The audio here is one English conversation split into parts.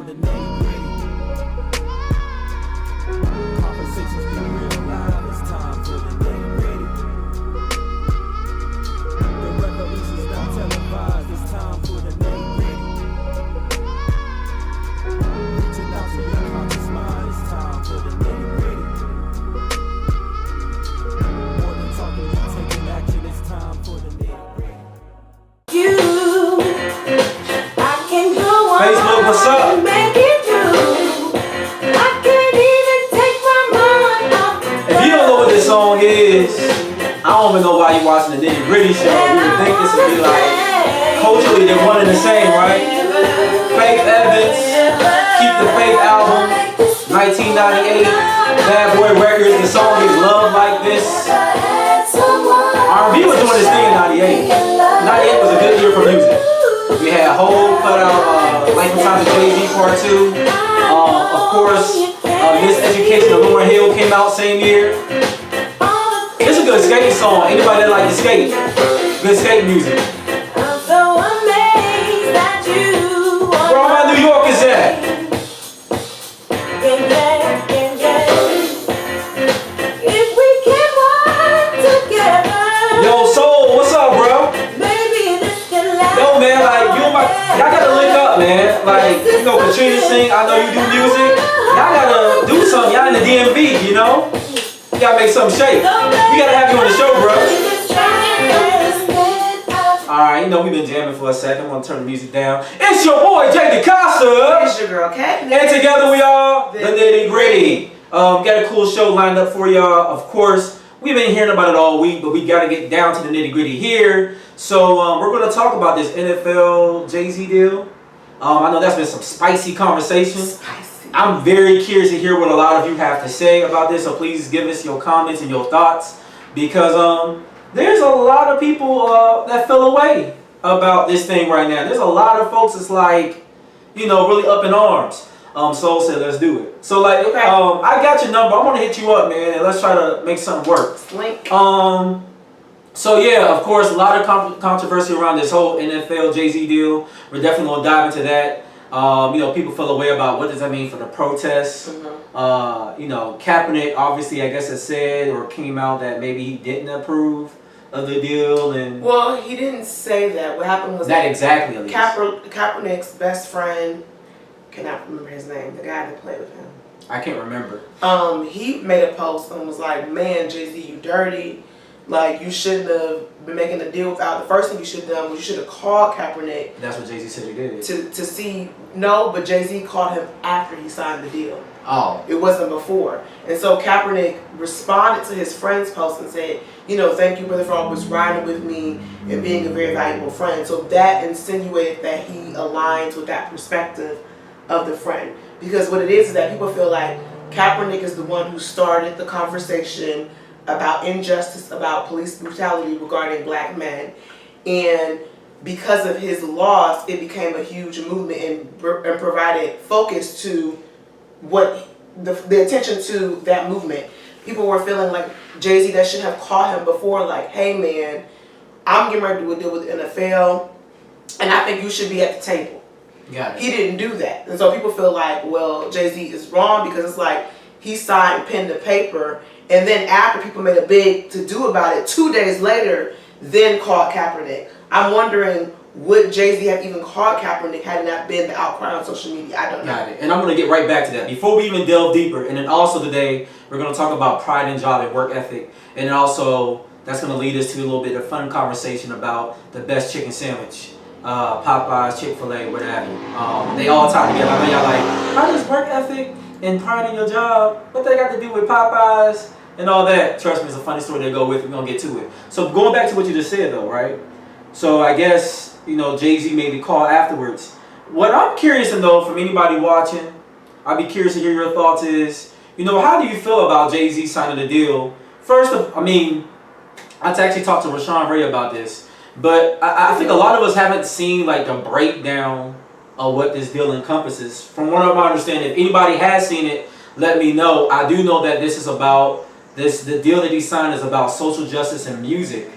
the nitty-gritty. Conversations get real live, it's time for the nitty-gritty. The revolution's not televised, it's time for the nitty-gritty. Reaching out to your conscious mind, it's time for the nitty-gritty. More than talking, you're taking action, it's time for the nitty-gritty. Facebook, what's up? If you don't know what this song is, I don't even know why you're watching the Nitty Gritty show. You would think this would be like, culturally they're one and the same, right? Faith Evans, Keep the Faith album, 1998, Bad Boy Records, the song is Love Like This. R&B was doing this thing in 98. 98 was a good year for music. We had Hov put out Life and Times of Jay-Z Part 2. Of course, Miseducation of Lauryn Hill came out same year. It's a good skating song. Anybody that like to skate? Good skate music. Where all my New Yorkers at? Yo, Soul, what's up, bro? Yo, man, like, you and my, y'all gotta link up, man. Like, you know, Katrina sing, I know you do music. Y'all gotta do something. Y'all in the DMV, you know? You gotta make something shake. We gotta have you on the show, bro. Alright, you know, we've been jamming for a second. I'm gonna turn the music down. It's your boy, Jay DeCosta. It's your girl, Kat. And together we are the Nitty Gritty. Got a cool show lined up for y'all. Of course, we've been hearing about it all week, but we gotta get down to the nitty gritty here. So we're gonna talk about this NFL Jay-Z deal. I know that's been some spicy conversations. I'm very curious to hear what a lot of you have to say about this. So please give us your comments and your thoughts, because there's a lot of people that feel away about this thing right now. There's a lot of folks that's like, you know, really up in arms. Soul said, let's do it. So like, okay. I got your number. I'm gonna hit you up, man, and let's try to make something work. Link. So yeah, of course, a lot of controversy around this whole NFL Jay-Z deal. We're definitely gonna dive into that. You know, people feel away about what does that mean for the protests. You know, Kaepernick obviously, I guess, has said or came out that maybe he didn't approve of the deal, and well, he didn't say that. What happened was that exactly. At least. Kaepernick's best friend, cannot remember his name, the guy that played with him. I can't remember. He made a post and was like, "Man, Jay-Z, you dirty. Like, you shouldn't have been making a deal without. The first thing you should have done was you should have called Kaepernick." That's what Jay-Z said he did. To see, no, but Jay-Z called him after he signed the deal. Oh. It wasn't before. And so Kaepernick responded to his friend's post and said, you know, "Thank you, brother, for always riding with me and being a very valuable friend." So that insinuated that he aligns with that perspective of the friend. Because what it is that people feel like Kaepernick is the one who started the conversation about injustice, about police brutality regarding black men. And because of his loss, it became a huge movement and provided focus to what the attention to that movement. People were feeling like Jay-Z that should have called him before, like, "Hey man, I'm getting ready to do a deal with the NFL, and I think you should be at the table." Got it. He didn't do that. And so people feel like, well, Jay-Z is wrong because it's like he signed pen to paper, and then after people made a big to-do about it, 2 days later, then called Kaepernick. I'm wondering, would Jay-Z have even called Kaepernick had it not been the outcry on social media? I don't know. Got it. And I'm going to get right back to that. Before we even delve deeper, and then also today, we're going to talk about pride and job and work ethic. And then also, that's going to lead us to a little bit of fun conversation about the best chicken sandwich. Popeyes, Chick-fil-A, what have you. They all tie together. I know y'all like, how does work ethic and pride in your job, what they got to do with Popeyes and all that? Trust me, it's a funny story to go with. We're going to get to it. So going back to what you just said though, right? So I guess, you know, Jay-Z made the call afterwards. What I'm curious to know from anybody watching, I'd be curious to hear your thoughts is, you know, how do you feel about Jay-Z signing the deal? First, I mean, I actually talked to Rashawn Ray about this. But I think a lot of us haven't seen like the breakdown of what this deal encompasses. From what I'm understanding, if anybody has seen it, let me know. I do know that this is about the deal that he signed is about social justice and music.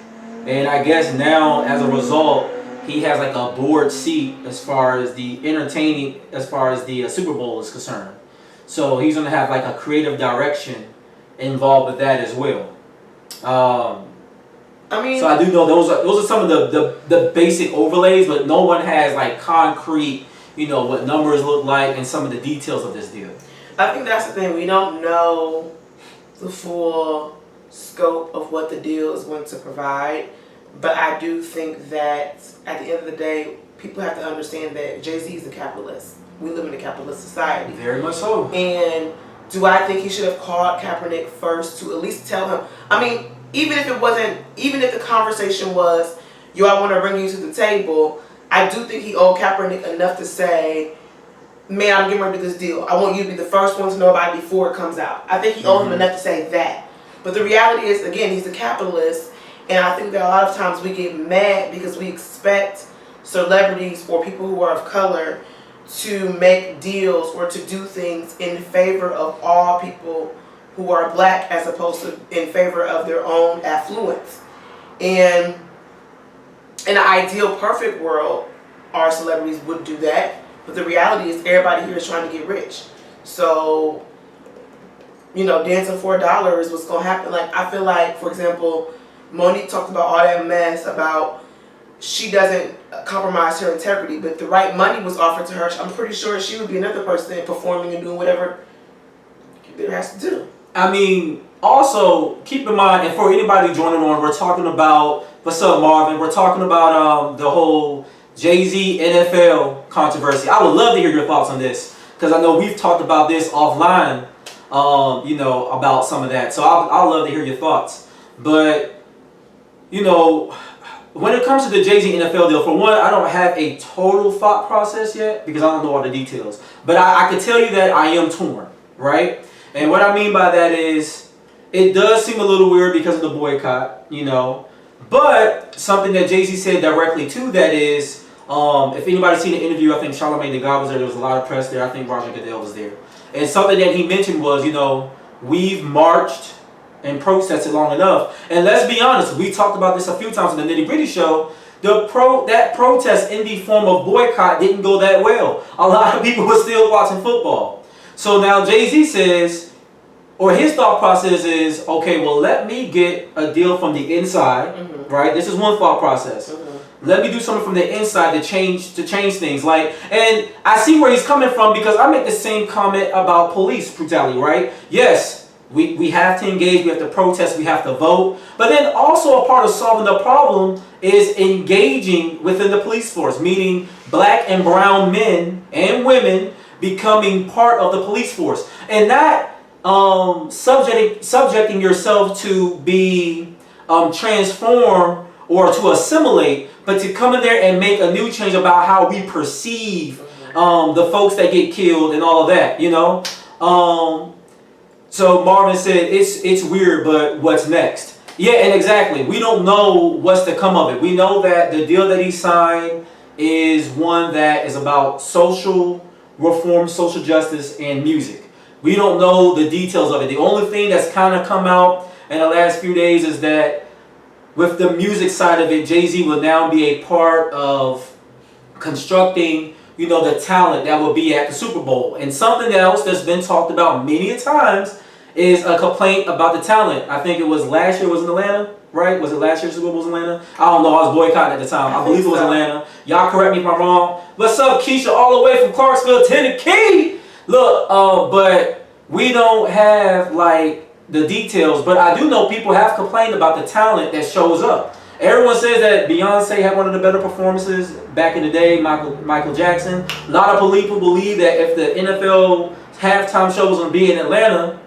And I guess now, as a result, he has like a board seat as far as the entertaining, as far as the Super Bowl is concerned. So he's gonna have like a creative direction involved with that as well. I mean, so I do know those are some of the basic overlays, but no one has like concrete, what numbers look like and some of the details of this deal. I think that's the thing. We don't know the full scope of what the deal is going to provide, but I do think that at the end of the day, people have to understand that Jay-Z is a capitalist. We live in a capitalist society. Very much so. And do I think he should have called Kaepernick first to at least tell him? I mean, even if the conversation was, yo, I want to bring you to the table, I do think he owed Kaepernick enough to say, man, I'm getting ready to do this deal. I want you to be the first one to know about it before it comes out. I think he owed him enough to say that. But the reality is, again, he's a capitalist, and I think that a lot of times we get mad because we expect celebrities or people who are of color to make deals or to do things in favor of all people who are black as opposed to in favor of their own affluence. And in an ideal, perfect world, our celebrities would do that. But the reality is everybody here is trying to get rich. So, dancing for $1 is what's going to happen. Like, I feel like, for example, Monique talked about all that mess about she doesn't compromise her integrity, but the right money was offered to her. I'm pretty sure she would be another person performing and doing whatever there has to do. I mean, also keep in mind, and for anybody joining on, we're talking about, what's up, Marvin? We're talking about the whole Jay-Z NFL controversy. I would love to hear your thoughts on this because I know we've talked about this offline, about some of that. So I'd love to hear your thoughts. But when it comes to the Jay-Z NFL deal, for one, I don't have a total thought process yet because I don't know all the details. But I can tell you that I am torn, right? And what I mean by that is, it does seem a little weird because of the boycott, But something that Jay-Z said directly to that is, if anybody's seen the interview, I think Charlamagne the God was there. There was a lot of press there. I think Roger Goodell was there. And something that he mentioned was, we've marched and protested long enough. And let's be honest, we talked about this a few times in the Nitty Gritty show. That protest in the form of boycott didn't go that well. A lot of people were still watching football. So now Jay-Z says, or his thought process is, okay, well, let me get a deal from the inside, right? This is one thought process. Let me do something from the inside to change things. And I see where he's coming from because I make the same comment about police brutality, right? Yes, we have to engage, we have to protest, we have to vote. But then also a part of solving the problem is engaging within the police force, meaning black and brown men and women becoming part of the police force. And not subjecting yourself to be transformed or to assimilate, but to come in there and make a new change about how we perceive the folks that get killed and all of that, So Marvin said, it's weird, but what's next? Yeah, and exactly. We don't know what's to come of it. We know that the deal that he signed is one that is about social reform, social justice, and music. We don't know the details of it. The only thing that's kind of come out in the last few days is that with the music side of it, Jay-Z will now be a part of constructing, the talent that will be at the Super Bowl. And something else that's been talked about many a times is a complaint about the talent. I think it was last year was in Atlanta, right? Was it last year Super Bowl was in Atlanta? I don't know. I was boycotting at the time. I believe it was Atlanta. Y'all correct me if I'm wrong. What's up, Keisha, all the way from Clarksville, Tennessee? Look, but we don't have the details, but I do know people have complained about the talent that shows up. Everyone says that Beyonce had one of the better performances back in the day, Michael Jackson. A lot of people believe that if the NFL halftime show was going to be in Atlanta,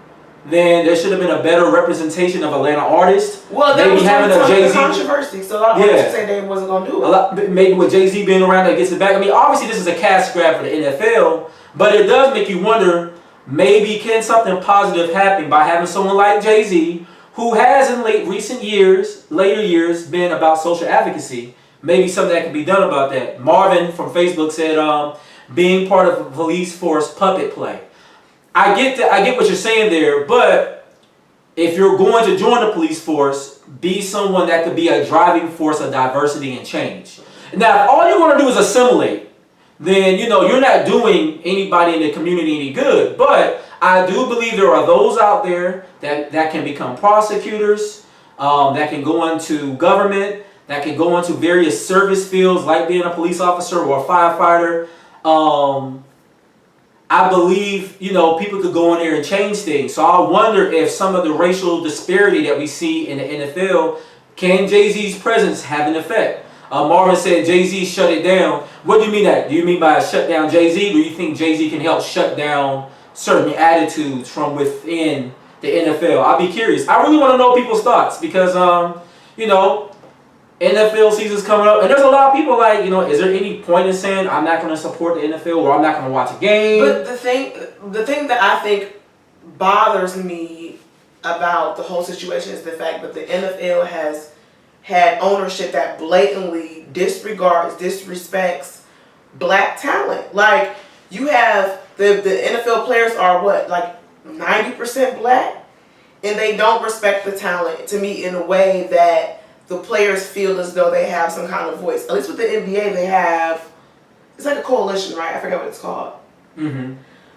then there should have been a better representation of Atlanta artists. Well, that was having a Jay-Z controversy, so a lot of people say they wasn't going to do it. Maybe with Jay-Z being around that gets it back. I mean, obviously this is a cash grab for the NFL, but it does make you wonder, maybe can something positive happen by having someone like Jay-Z, who has in later years, been about social advocacy. Maybe something that can be done about that. Marvin from Facebook said, being part of a police force puppet play. I get what you're saying there, but if you're going to join the police force, be someone that could be a driving force of diversity and change. Now, if all you're going to do is assimilate, then you're not doing anybody in the community any good. But I do believe there are those out there that can become prosecutors, that can go into government, that can go into various service fields like being a police officer or a firefighter. I believe, people could go in there and change things. So I wonder if some of the racial disparity that we see in the NFL, can Jay-Z's presence have an effect? Marvin said Jay-Z shut it down. What do you mean that? Do you mean by shut down Jay-Z? Or do you think Jay-Z can help shut down certain attitudes from within the NFL? I'll be curious. I really want to know people's thoughts because, NFL season's coming up, and there's a lot of people like, is there any point in saying I'm not going to support the NFL or I'm not going to watch a game? But the thing that I think bothers me about the whole situation is the fact that the NFL has had ownership that blatantly disrespects black talent. Like, you have the NFL players are what, like 90% black, and they don't respect the talent to me in a way that the players feel as though they have some kind of voice. At least with the NBA, they have, it's like a coalition, right? I forget what it's called. Mm-hmm.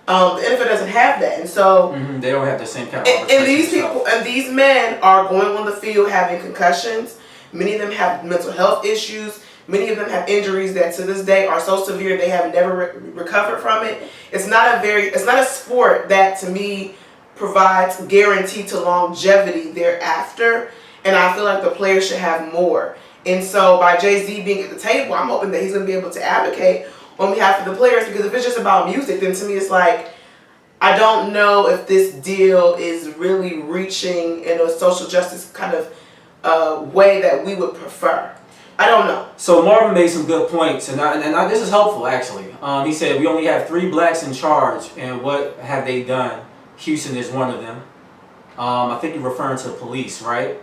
The NFL doesn't have that, and so they don't have the same kind of. And these people and these men are going on the field having concussions. Many of them have mental health issues. Many of them have injuries that to this day are so severe they have never recovered from it. It's not a sport that to me provides guarantee to longevity thereafter. And I feel like the players should have more. And so by Jay-Z being at the table, I'm hoping that he's going to be able to advocate on behalf of the players. Because if it's just about music, then to me it's like, I don't know if this deal is really reaching in a social justice kind of way that we would prefer. I don't know. So Marvin made some good points, and this is helpful actually. He said we only have 3 blacks in charge, and what have they done? Houston is one of them. I think you're referring to the police, right?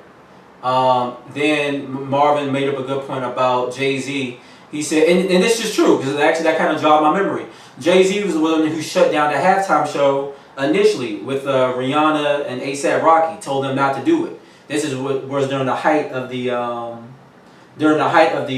Then Marvin made up a good point about Jay-Z. He said, and this is true, because actually that kind of jogged my memory. Jay-Z was the one who shut down the halftime show initially with Rihanna and A$AP Rocky, told them not to do it. This is what was during the height of the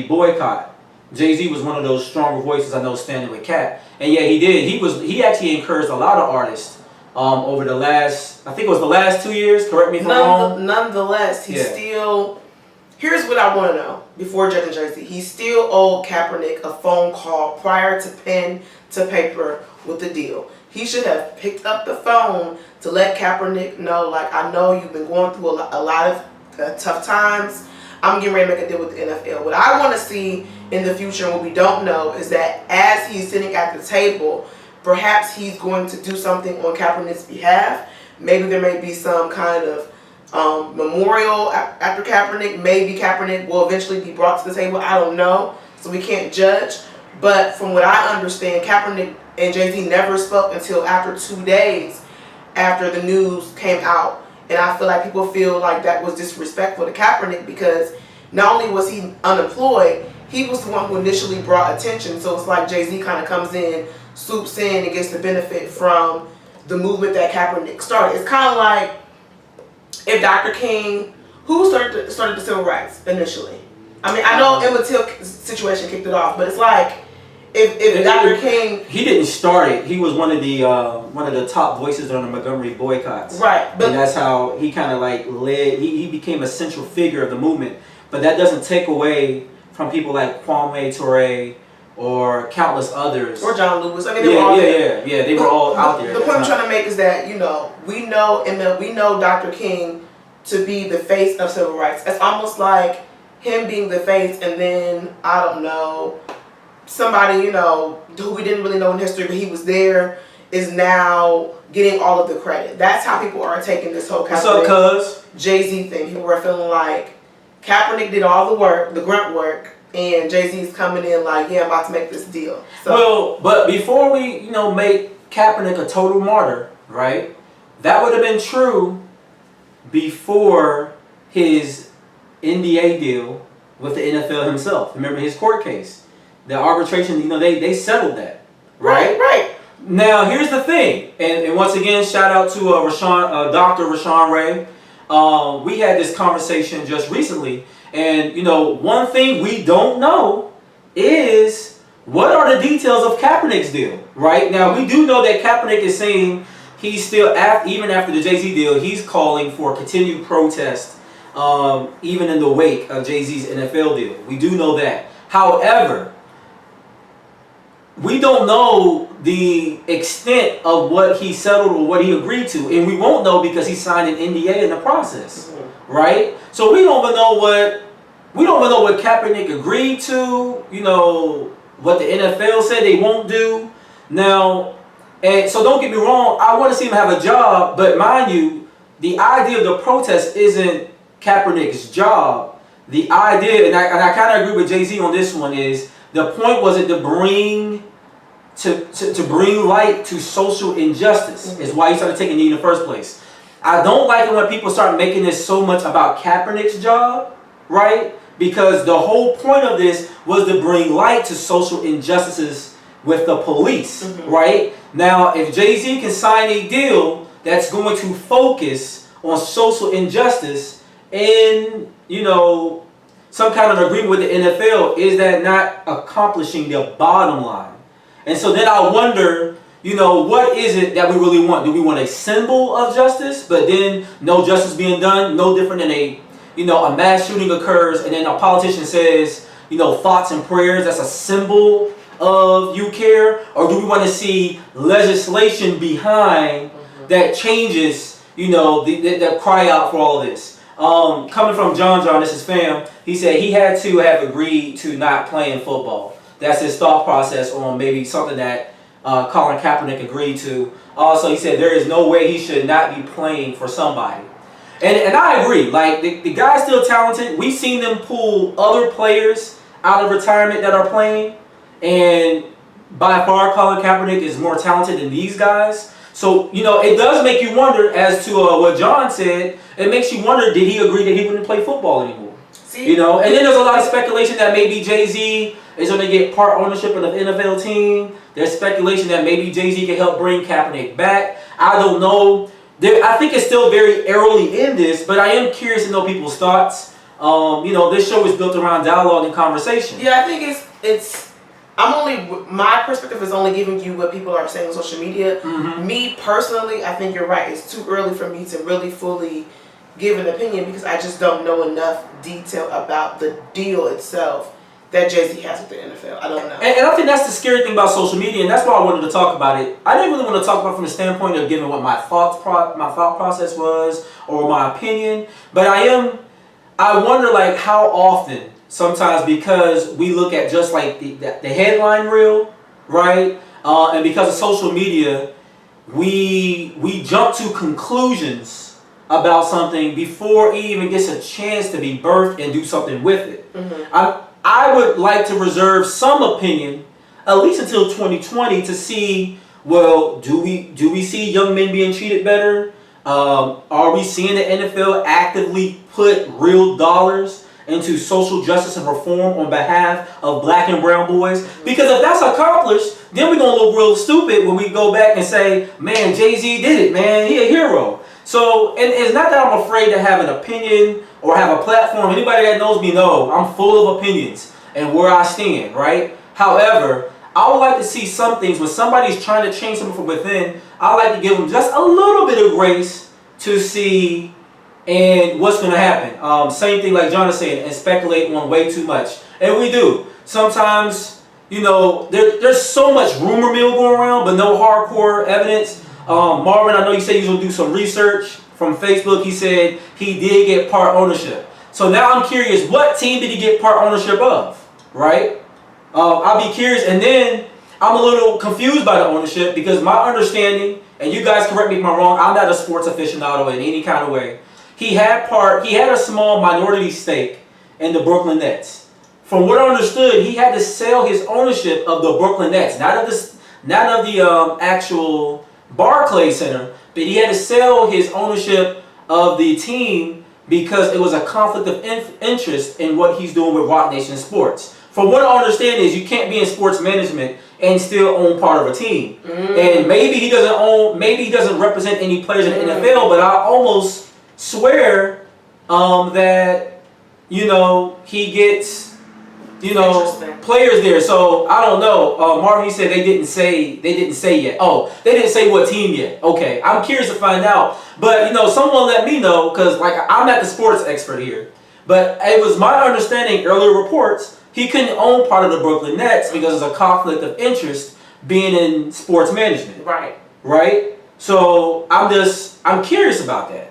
boycott. Jay-Z was one of those stronger voices I know standing with Cat. And yeah, he did. He actually encouraged a lot of artists over the last, I think it was the last 2 years, correct me if I'm wrong. Nonetheless, here's what I want to know before judging Jay-Z. He still owed Kaepernick a phone call prior to pen to paper with the deal. He should have picked up the phone to let Kaepernick know, like, I know you've been going through a lot of tough times. I'm getting ready to make a deal with the NFL. What I want to see in the future, and what we don't know, is that as he's sitting at the table, perhaps he's going to do something on Kaepernick's behalf. Maybe there may be some kind of memorial after Kaepernick. Maybe Kaepernick will eventually be brought to the table. I don't know. So we can't judge. But from what I understand, Kaepernick and Jay-Z never spoke until after 2 days after the news came out. And I feel like people feel like that was disrespectful to Kaepernick because not only was he unemployed, he was the one who initially brought attention. So it's like Jay-Z kind of comes in, swoops in, and gets the benefit from the movement that Kaepernick started. It's kind of like if Dr. King, who started the civil rights initially? I mean, I know Emmett Till's situation kicked it off, but it's like if Dr. King, he didn't start it. He was one of the top voices during the Montgomery boycotts. Right, but and that's how he kind of like led. He became a central figure of the movement. But that doesn't take away from people like Kwame Ture or countless others. Or John Lewis. I mean, they were all there. Yeah, they were all out there. The point I'm trying to make is that, we know Dr. King to be the face of civil rights. It's almost like him being the face and then, I don't know, somebody, who we didn't really know in history, but he was there, is now getting all of the credit. That's how people are taking this whole What's up, cuz? Jay-Z thing. People were feeling like Kaepernick did all the work, the grunt work, and Jay-Z's coming in like, yeah, I'm about to make this deal. So, well, but before we, make Kaepernick a total martyr, right? That would have been true before his NDA deal with the NFL himself. Remember his court case? The arbitration, they settled that, right? Right. Now, here's the thing, and once again, shout out to Dr. Rashawn Ray. We had this conversation just recently, and one thing we don't know is, what are the details of Kaepernick's deal? Right now, we do know that Kaepernick is saying he's still, even after the Jay-Z deal, he's calling for continued protest, even in the wake of Jay-Z's NFL deal. We do know that. However, we don't know the extent of what he settled or what he agreed to, and we won't know because he signed an NDA in the process, right? So we don't even know what Kaepernick agreed to. You know what the NFL said they won't do now, and so don't get me wrong. I want to see him have a job, but mind you, the idea of the protest isn't Kaepernick's job. The idea, and I kind of agree with Jay-Z on this one, is the point wasn't to bring light to social injustice. Is why he started taking knee in the first place. I don't like it when people start making this so much about Kaepernick's job, right? Because the whole point of this was to bring light to social injustices with the police, right? Now, if Jay-Z can sign a deal that's going to focus on social injustice and, you know, some kind of agreement with the NFL, is that not accomplishing the bottom line? And so then I wonder, you know, what is it that we really want? Do we want a symbol of justice, but then no justice being done? No different than a mass shooting occurs and then a politician says, you know, thoughts and prayers, that's a symbol of you care? Or do we want to see legislation behind that changes, you know, that cry out for all of this? Coming from John, this is fam, he said he had to have agreed to not playing football. That's his thought process on maybe something that Colin Kaepernick agreed to. Also, he said there is no way he should not be playing for somebody. And I agree. Like, the guy's still talented. We've seen them pull other players out of retirement that are playing. And by far, Colin Kaepernick is more talented than these guys. So, you know, it does make you wonder as to what John said. It makes you wonder, did he agree that he wouldn't play football anymore? See? You know, and then there's a lot of speculation that maybe Jay-Z is going to get part ownership of the NFL team. There's speculation that maybe Jay-Z can help bring Kaepernick back. I don't know. I think it's still very early in this, but I am curious to know people's thoughts. You know, this show is built around dialogue and conversation. Yeah, I think my perspective is only giving you what people are saying on social media. Me personally, I think you're right. It's too early for me to really fully give an opinion because I just don't know enough detail about the deal itself that Jay-Z has with the NFL. I don't know. And I think that's the scary thing about social media, and that's why I wanted to talk about it. I didn't really want to talk about it from the standpoint of giving what my thought process was or my opinion, but I wonder like how often sometimes, because we look at just like the headline reel, right? And because of social media, we jump to conclusions about something before it even gets a chance to be birthed and do something with it. I would like to reserve some opinion, at least until 2020, to see, well, do we see young men being treated better? Are we seeing the NFL actively put real dollars into social justice and reform on behalf of black and brown boys? Because if that's accomplished, then we're going to look real stupid when we go back and say, man, Jay-Z did it, man, he a hero. So, and it's not that I'm afraid to have an opinion or have a platform. Anybody that knows me know I'm full of opinions and where I stand, right? However, I would like to see some things when somebody's trying to change something from within. I like to give them just a little bit of grace to see and what's going to happen. Same thing like John is saying, and speculate on way too much. And we do. Sometimes, you know, there's so much rumor mill going around, but no hardcore evidence. Marvin, I know you said you was going to do some research from Facebook. He said he did get part ownership. So now I'm curious, what team did he get part ownership of, right? I'll be curious. And then I'm a little confused by the ownership because my understanding, and you guys correct me if I'm wrong, I'm not a sports aficionado in any kind of way. He had a small minority stake in the Brooklyn Nets. From what I understood, he had to sell his ownership of the Brooklyn Nets, not of the actual Barclays Center, but he had to sell his ownership of the team because it was a conflict of interest in what he's doing with Rock Nation Sports. From what I understand is you can't be in sports management and still own part of a team. And maybe he doesn't represent any players in the NFL, but I almost swear that, you know, he gets players there. So I don't know. Marvin, you said they didn't say yet. Oh, they didn't say what team yet. Okay, I'm curious to find out. But someone let me know, because like I'm not the sports expert here. But it was my understanding, earlier reports, he couldn't own part of the Brooklyn Nets because there's a conflict of interest being in sports management. Right. Right. So I'm curious about that.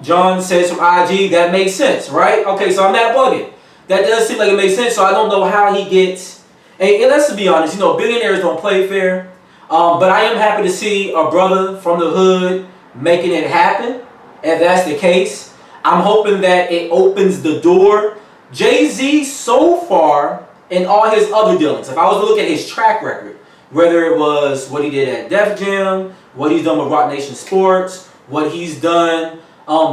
John says from IG, that makes sense, right? Okay, so I'm not bugging. That does seem like it makes sense. So I don't know how he gets. And let's be honest, billionaires don't play fair. But I am happy to see a brother from the hood making it happen. If that's the case, I'm hoping that it opens the door. Jay-Z so far in all his other dealings, if I was to look at his track record, whether it was what he did at Def Jam, what he's done with Rock Nation Sports, what he's done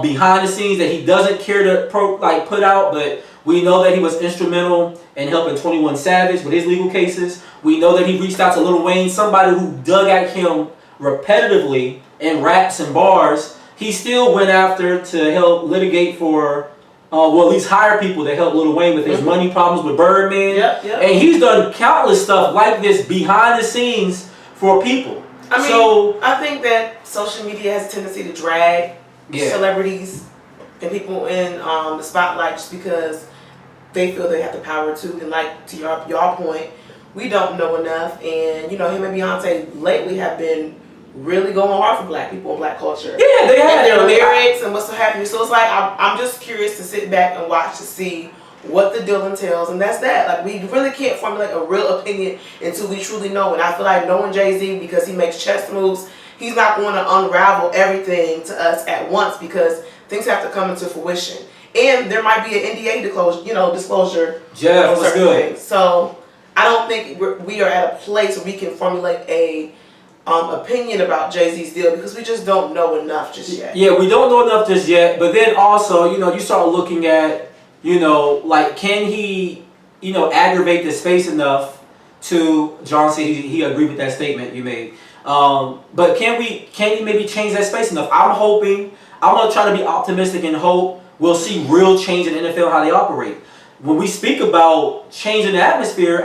behind the scenes that he doesn't care to put out, but we know that he was instrumental in helping 21 Savage with his legal cases. We know that he reached out to Lil Wayne, somebody who dug at him repetitively in raps and bars. He still went after to help litigate for, at least hire people to help Lil Wayne with his money problems with Birdman. Yep. And he's done countless stuff like this behind the scenes for people. I think that social media has a tendency to drag celebrities and people in the spotlight just because they feel they have the power to. And like to your point, we don't know enough. And him and Beyonce lately have been really going hard for black people and black culture. Yeah, they have. And their lyrics and what's so happening. So it's like I'm just curious to sit back and watch to see what the deal entails, and that's that. Like, we really can't formulate a real opinion until we truly know. And I feel like knowing Jay-Z, because he makes chess moves, he's not going to unravel everything to us at once, because things have to come into fruition. And there might be an NDA disclosure. Jeff, what's good? Things. So I don't think we are at a place where we can formulate a opinion about Jay-Z's deal, because we just don't know enough just yet. Yeah, we don't know enough just yet. But then also, you start looking at, can he, aggravate the space enough to, John said he agreed with that statement you made. But can he maybe change that space enough? I'm going to try to be optimistic and hope we'll see real change in the NFL, how they operate. When we speak about changing the atmosphere,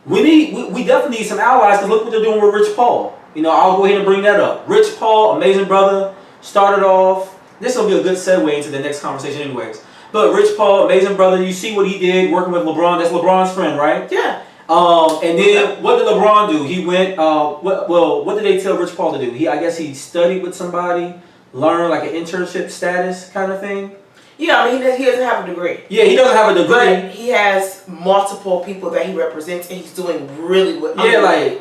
we definitely need some allies, because look what they're doing with Rich Paul. I'll go ahead and bring that up. Rich Paul, amazing brother, started off. This will be a good segue into the next conversation anyways. But Rich Paul, amazing brother, you see what he did working with LeBron. That's LeBron's friend, right? Yeah. And then what did LeBron do? He went, what did they tell Rich Paul to do? I guess he studied with somebody, learned like an internship status kind of thing. Yeah, he doesn't have a degree. Yeah, he doesn't have a degree. But he has multiple people that he represents, and he's doing really well. I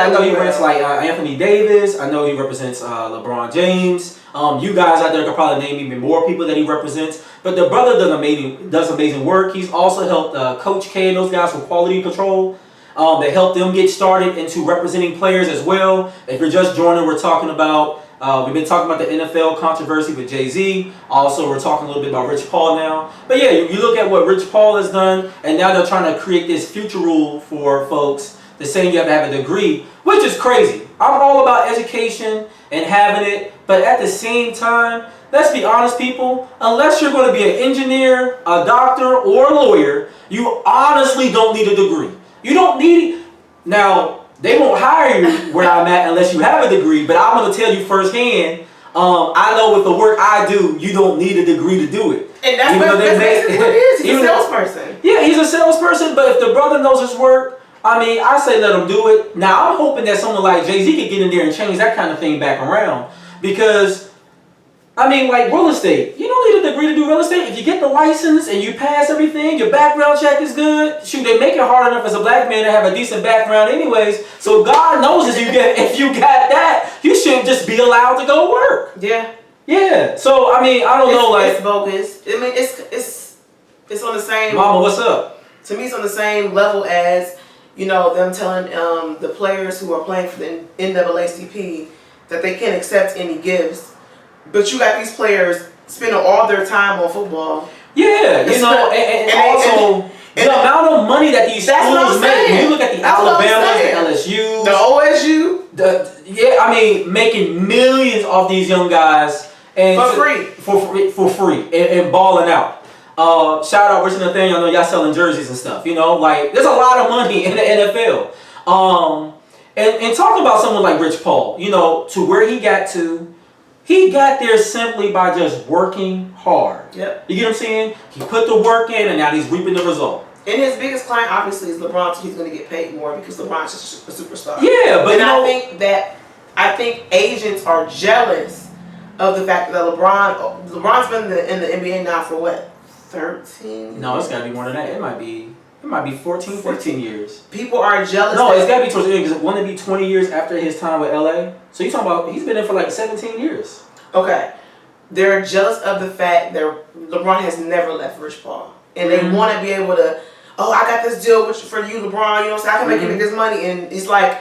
know he represents Anthony Davis. I know he represents LeBron James. You guys out there could probably name even more people that he represents. But the brother does amazing work. He's also helped Coach K and those guys from Quality Control. They helped them get started into representing players as well. If you're just joining, we're talking about, we've been talking about the NFL controversy with Jay-Z. Also, we're talking a little bit about Rich Paul now. But yeah, you look at what Rich Paul has done, and now they're trying to create this future rule for folks. They're saying you have to have a degree, which is crazy. I'm all about education and having it, but at the same time, let's be honest, people, unless you're going to be an engineer, a doctor, or a lawyer, you honestly don't need a degree. You don't need it. Now, they won't hire you where I'm at unless you have a degree, but I'm going to tell you firsthand, I know with the work I do, you don't need a degree to do it. And that's what it is. He's a salesperson. Yeah, he's a salesperson, but if the brother knows his work, I say let him do it. Now, I'm hoping that someone like Jay-Z could get in there and change that kind of thing back around. Because, like real estate, you don't need a degree to do real estate. If you get the license and you pass everything, your background check is good. Shoot, they make it hard enough as a black man to have a decent background anyways. So God knows if you got that, you shouldn't just be allowed to go work. Yeah. Yeah. So, I don't know. It's bogus. It's on the same... Mama, what's up? To me, it's on the same level as, them telling the players who are playing for the NAACP that they can't accept any gifts. But you got these players spending all their time on football. Yeah, and also the amount of money that these schools make. When you look at the Alabamas, the LSU, the OSU, making millions off these young guys and for free and balling out. Shout out Rich Nathaniel. I know y'all selling jerseys and stuff. You know, like there's a lot of money in the NFL. And talking about someone like Rich Paul, you know, to where he got to. He got there simply by just working hard. Yep. You get what I'm saying? He put the work in, and now he's reaping the result. And his biggest client, obviously, is LeBron. So he's going to get paid more because LeBron's just a superstar. Yeah, but I think agents are jealous of the fact that LeBron's been in the NBA now for what, 13? No, it's got to be more than that. It might be 14, 15 years. People are jealous. No, it's got to be towards the end because wouldn't it be 20 years after his time with LA? So you're talking about he's been in for like 17 years. Okay. They're jealous of the fact that LeBron has never left Rich Paul. And they want to be able to, oh, I got this deal for you, LeBron, you know, so I can make you this money. And it's like,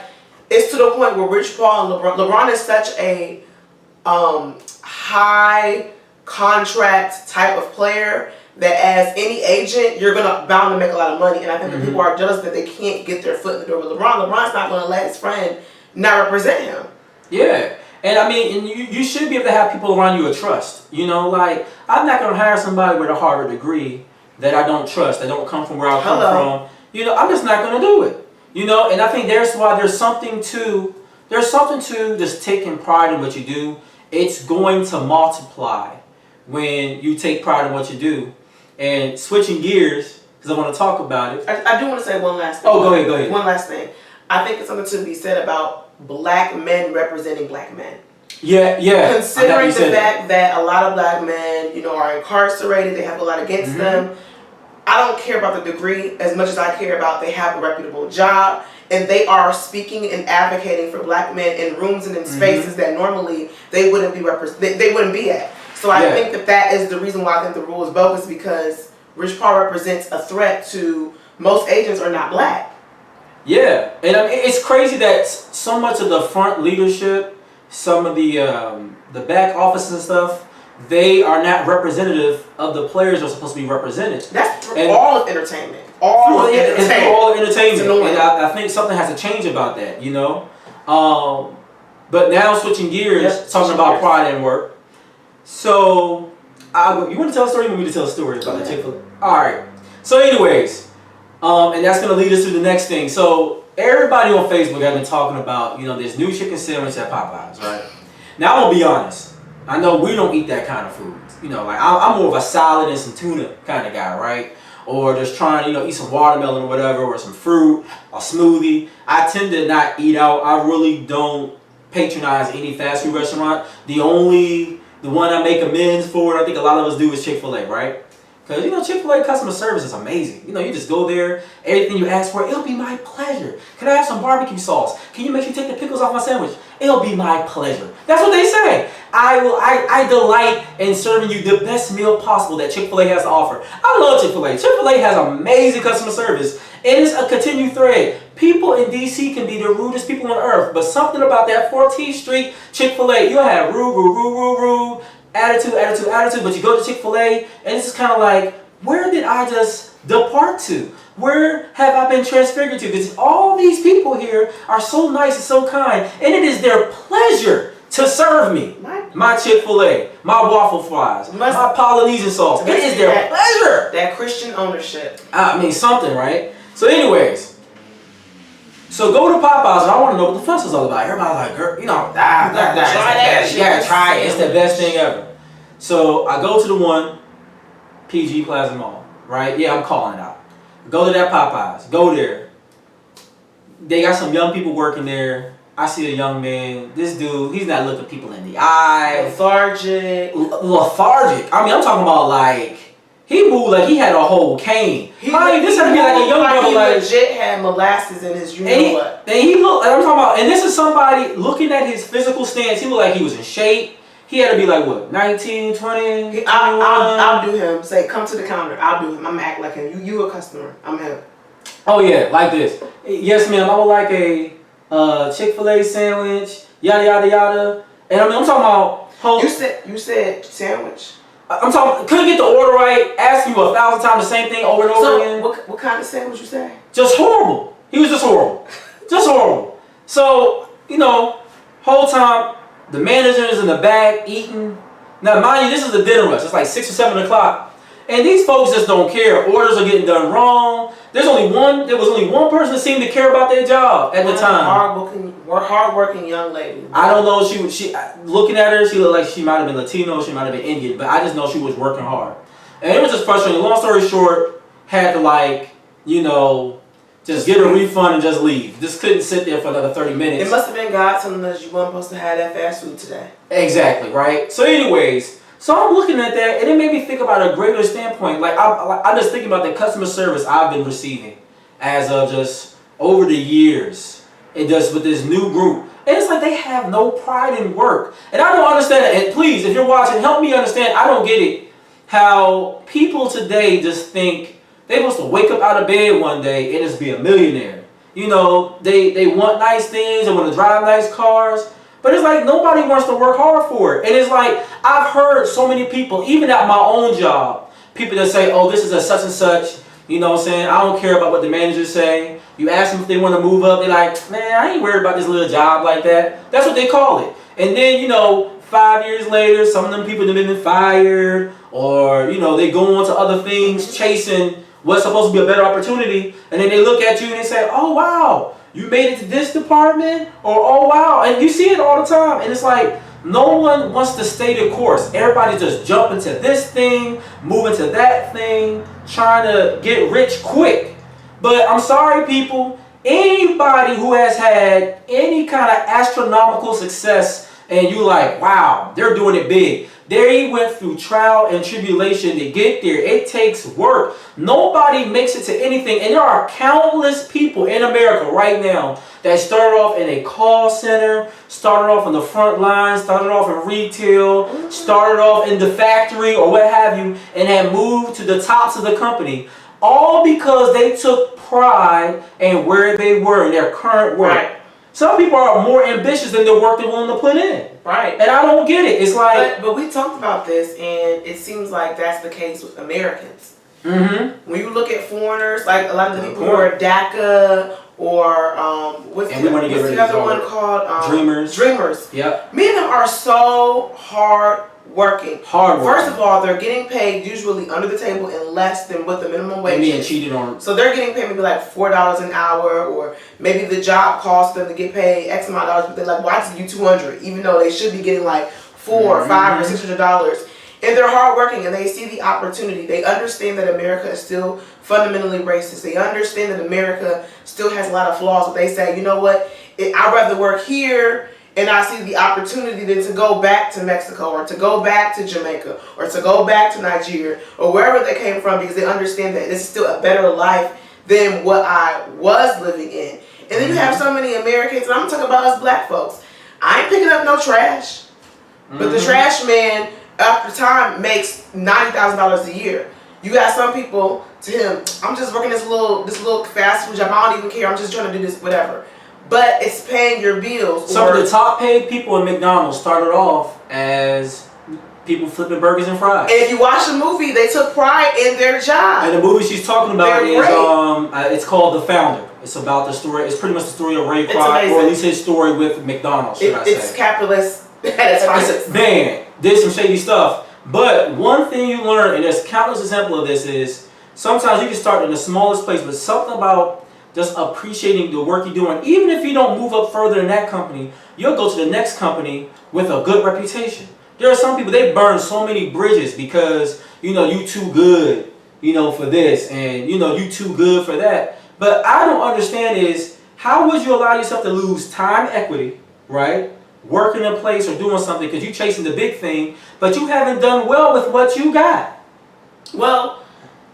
it's to the point where Rich Paul and LeBron is such a high contract type of player that as any agent, you're bound to make a lot of money. And I think that people are jealous that they can't get their foot in the door with LeBron. LeBron's not going to let his friend not represent him. Yeah. And I mean, and you should be able to have people around you to trust. You know, like, I'm not going to hire somebody with a Harvard degree that I don't trust, that don't come from where I come from. You know, I'm just not going to do it. You know, and I think there's something to just taking pride in what you do. It's going to multiply when you take pride in what you do. And switching gears, because I want to talk about it. I do want to say one last thing. Oh, go ahead. One last thing. I think it's something to be said about black men representing black men. Yeah. Considering the fact that a lot of black men, you know, are incarcerated, they have a lot against them. I don't care about the degree as much as I care about they have a reputable job and they are speaking and advocating for black men in rooms and in spaces that normally they wouldn't be they wouldn't be at. So I think that is the reason why I think the rule is bogus, because Rich Paul represents a threat to most agents are not black. Yeah, and I mean, it's crazy that so much of the front leadership, some of the back offices and stuff, they are not representative of the players that are supposed to be represented. That's all of entertainment. All of entertainment. And I think something has to change about that, you know? But now switching gears, talking about pride and work. So, you want to tell a story? You want me to tell a story about the Chick-fil-A? Alright. So anyways, and that's going to lead us to the next thing. So, everybody on Facebook has been talking about, you know, this new chicken sandwich at Popeyes, right? Now, I'm going to be honest. I know we don't eat that kind of food. You know, like, I'm more of a salad and some tuna kind of guy, right? Or just trying to, you know, eat some watermelon or whatever, or some fruit, a smoothie. I tend to not eat out. I really don't patronize any fast food restaurant. The one I make amends for, I think a lot of us do, is Chick-fil-A, right? Because, you know, Chick-fil-A customer service is amazing. You know, you just go there, everything you ask for, it'll be my pleasure. Can I have some barbecue sauce? Can you make sure you take the pickles off my sandwich? It'll be my pleasure. That's what they say. I delight in serving you the best meal possible that Chick-fil-A has to offer. I love Chick-fil-A. Chick-fil-A has amazing customer service. And it's a continued thread. People in DC can be the rudest people on earth, but something about that 14th Street Chick-fil-A, you'll have rude, attitude, but you go to Chick-fil-A, and it's just kind of like, where did I just depart to? Where have I been transfigured to? Because all these people here are so nice and so kind, and it is their pleasure to serve me. My Chick-fil-A, my waffle fries, my Polynesian sauce. It is their pleasure. That Christian ownership. I mean, something, right? So anyways, so go to Popeyes, and I want to know what the fuss is all about. Everybody's like, girl, you know, try that. You gotta try it. It's the best thing ever. So I go to the one, PG Plaza Mall, right? Yeah, I'm calling it out. Go to that Popeyes. Go there. They got some young people working there. I see a young man. This dude, he's not looking people in the eye. Lethargic. I mean, I'm talking about like, he moved like he had a whole cane. This had to be like a young brother. He legit had molasses in his, you know what? And he looked, I'm talking about, and this is somebody looking at his physical stance. He looked like he was in shape. He had to be like, what, 19, 20? I'll do him. Say, come to the counter. I'll do him. I'm act like him. You a customer. I'm him. Oh, yeah, like this. Yes, ma'am. I would like a Chick-fil-A sandwich, yada, yada, yada. And I mean, I'm talking about... You said sandwich? I'm talking, couldn't get the order right, asking you 1,000 times the same thing over and over again. What kind of sandwich you say? Just horrible. He was just horrible. Just horrible. So, you know, whole time, the manager is in the back eating. Now, mind you, this is the dinner rush. It's like 6 or 7 o'clock. And these folks just don't care. Orders are getting done wrong. There was only one person that seemed to care about their job at the time. Hardworking young lady. I don't know. She looking at her, she looked like she might have been Latino, she might have been Indian, but I just know she was working hard. And it was just frustrating. Long story short, had to just get a refund and just leave. Just couldn't sit there for another 30 minutes. It must have been God telling us you weren't supposed to have that fast food today. Exactly, right? So anyways, so I'm looking at that and it made me think about a greater standpoint. I'm just thinking about the customer service I've been receiving as of just over the years. It does with this new group. And it's like they have no pride in work. And I don't understand it. And please, if you're watching, help me understand. I don't get it. How people today just think they're supposed to wake up out of bed one day and just be a millionaire. You know, they want nice things, they want to drive nice cars. But it's like nobody wants to work hard for it. And it's like I've heard so many people, even at my own job, people that say, oh, this is a such and such. You know what I'm saying? I don't care about what the managers say. You ask them if they want to move up. They're like, man, I ain't worried about this little job like that. That's what they call it. And then, 5 years later, some of them people have been fired. Or, they go on to other things, chasing what's supposed to be a better opportunity. And then they look at you and they say, oh, wow, you made it to this department? Or, oh, wow. And you see it all the time. And it's like, no one wants to stay the course. Everybody just jumping to this thing, moving to that thing, trying to get rich quick. But I'm sorry, people. Anybody who has had any kind of astronomical success and you like, wow, they're doing it big. They went through trial and tribulation to get there. It takes work. Nobody makes it to anything. And there are countless people in America right now that started off in a call center, started off on the front line, started off in retail, started off in the factory or what have you, and have moved to the tops of the company. All because they took pride in where they were in their current work. Right. Some people are more ambitious than the work they're willing to put in. Right. And I don't get it. It's like... But we talked about this, and it seems like that's the case with Americans. Mm-hmm. When you look at foreigners, like a lot of the people who are DACA or what's the other one called? Dreamers. Yep. Me and them are so hard working. First of all, they're getting paid usually under the table and less than what the minimum wage is. Being cheated on. So they're getting paid maybe like $4 an hour, or maybe the job costs them to get paid X amount of dollars, but they're like, well, I just give you $200, even though they should be getting like $400 or $500 or $600. And they're hardworking and they see the opportunity. They understand that America is still fundamentally racist. They understand that America still has a lot of flaws, but they say, you know what, I'd rather work here and I see the opportunity than to go back to Mexico or to go back to Jamaica or to go back to Nigeria or wherever they came from, because they understand that this is still a better life than what I was living in. And then you have so many Americans, and I'm talking about us black folks. I ain't picking up no trash, but the trash man after time makes $90,000 a year. You got some people, to him, I'm just working this little fast food job. I don't even care. I'm just trying to do this, whatever. But it's paying your bills. Some of the top paid people in McDonald's started off as people flipping burgers and fries. And if you watch the movie, they took pride in their job. And the movie she's talking about is it's called The Founder. It's about the story. It's pretty much the story of Ray Kroc, or at least his story with McDonald's. It's capitalist at its finest. Man, did some shady stuff. But one thing you learn, and there's countless examples of this, is sometimes you can start in the smallest place, but something about just appreciating the work you're doing. Even if you don't move up further in that company, you'll go to the next company with a good reputation. There are some people, they burn so many bridges because, you too good, for this, and, you too good for that. But I don't understand is, how would you allow yourself to lose time equity, right? Working in a place or doing something because you're chasing the big thing, but you haven't done well with what you got. Well,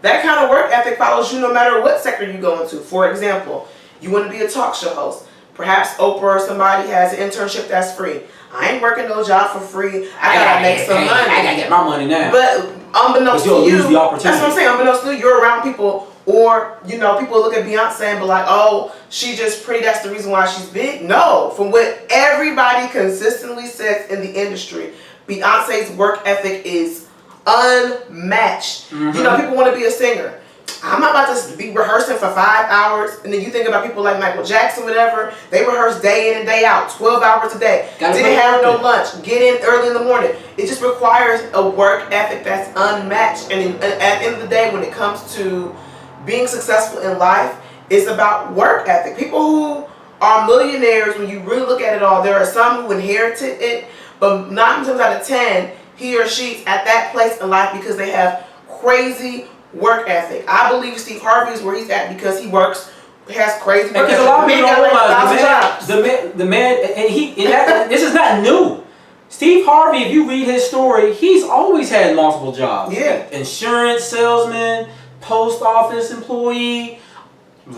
that kind of work ethic follows you no matter what sector you go into. For example, you want to be a talk show host. Perhaps Oprah or somebody has an internship that's free. I ain't working no job for free. I gotta make some money. I gotta get my money now. But unbeknownst to you, lose the opportunity. That's what I'm saying. Unbeknownst to you, you're around people, or people look at Beyonce and be like, "Oh, she just pretty. That's the reason why she's big." No, from what everybody consistently says in the industry, Beyonce's work ethic is unmatched. Mm-hmm. People want to be a singer. I'm not about to be rehearsing for 5 hours. And then you think about people like Michael Jackson, whatever. They rehearse day in and day out, 12 hours a day. Didn't have no lunch. Get in early in the morning. It just requires a work ethic that's unmatched. And at the end of the day, when it comes to being successful in life, it's about work ethic. People who are millionaires, when you really look at it all, there are some who inherited it, but 9 times out of 10, he or she's at that place in life because they have crazy work ethic. I believe Steve Harvey is where he's at because he has crazy work ethic. Because a lot of people don't realize the man, and this is not new. Steve Harvey, if you read his story, he's always had multiple jobs. Yeah. Insurance salesman, post office employee,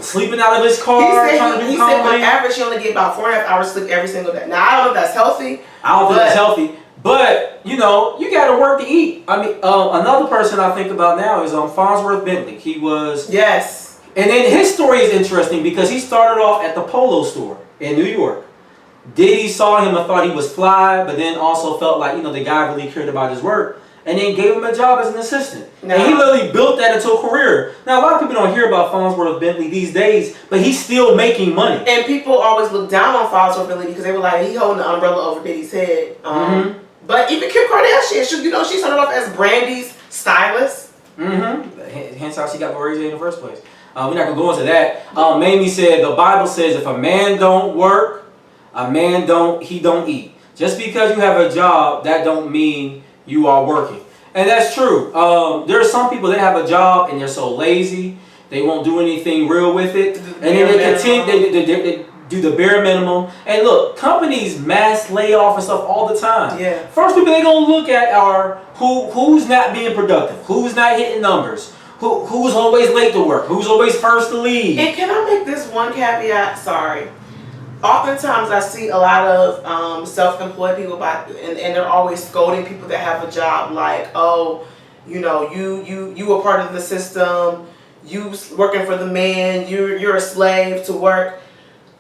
sleeping out of his car. He said on average, he only get about 4.5 hours sleep every single day. Now, I don't know if that's healthy. I don't think that's healthy. But, you know, you got to work to eat. I mean, another person I think about now is Farnsworth Bentley. He was... Yes. And then his story is interesting because he started off at the Polo store in New York. Diddy saw him and thought he was fly, but then also felt like, you know, the guy really cared about his work. And then gave him a job as an assistant. And he literally built that into a career. Now, a lot of people don't hear about Farnsworth Bentley these days, but he's still making money. And people always look down on Farnsworth Bentley because they were like, he holding the umbrella over Diddy's head. But even Kim Kardashian, you know, she started off as Brandy's stylist. Hence how she got Lori J in the first place. We're not going to go into that. Mamie said, the Bible says if a man don't work, he don't eat. Just because you have a job, that don't mean you are working. And that's true. There are some people that have a job and they're so lazy, they won't do anything real with it. And then they do the bare minimum. And look, companies mass layoff and stuff all the time. Yeah. First people they're going to look at are who's not being productive, who's not hitting numbers, who's always late to work, who's always first to leave. And can I make this one caveat? Sorry. Oftentimes I see a lot of self-employed people and they're always scolding people that have a job like, oh, you know, you are part of the system, you working for the man, you're a slave to work.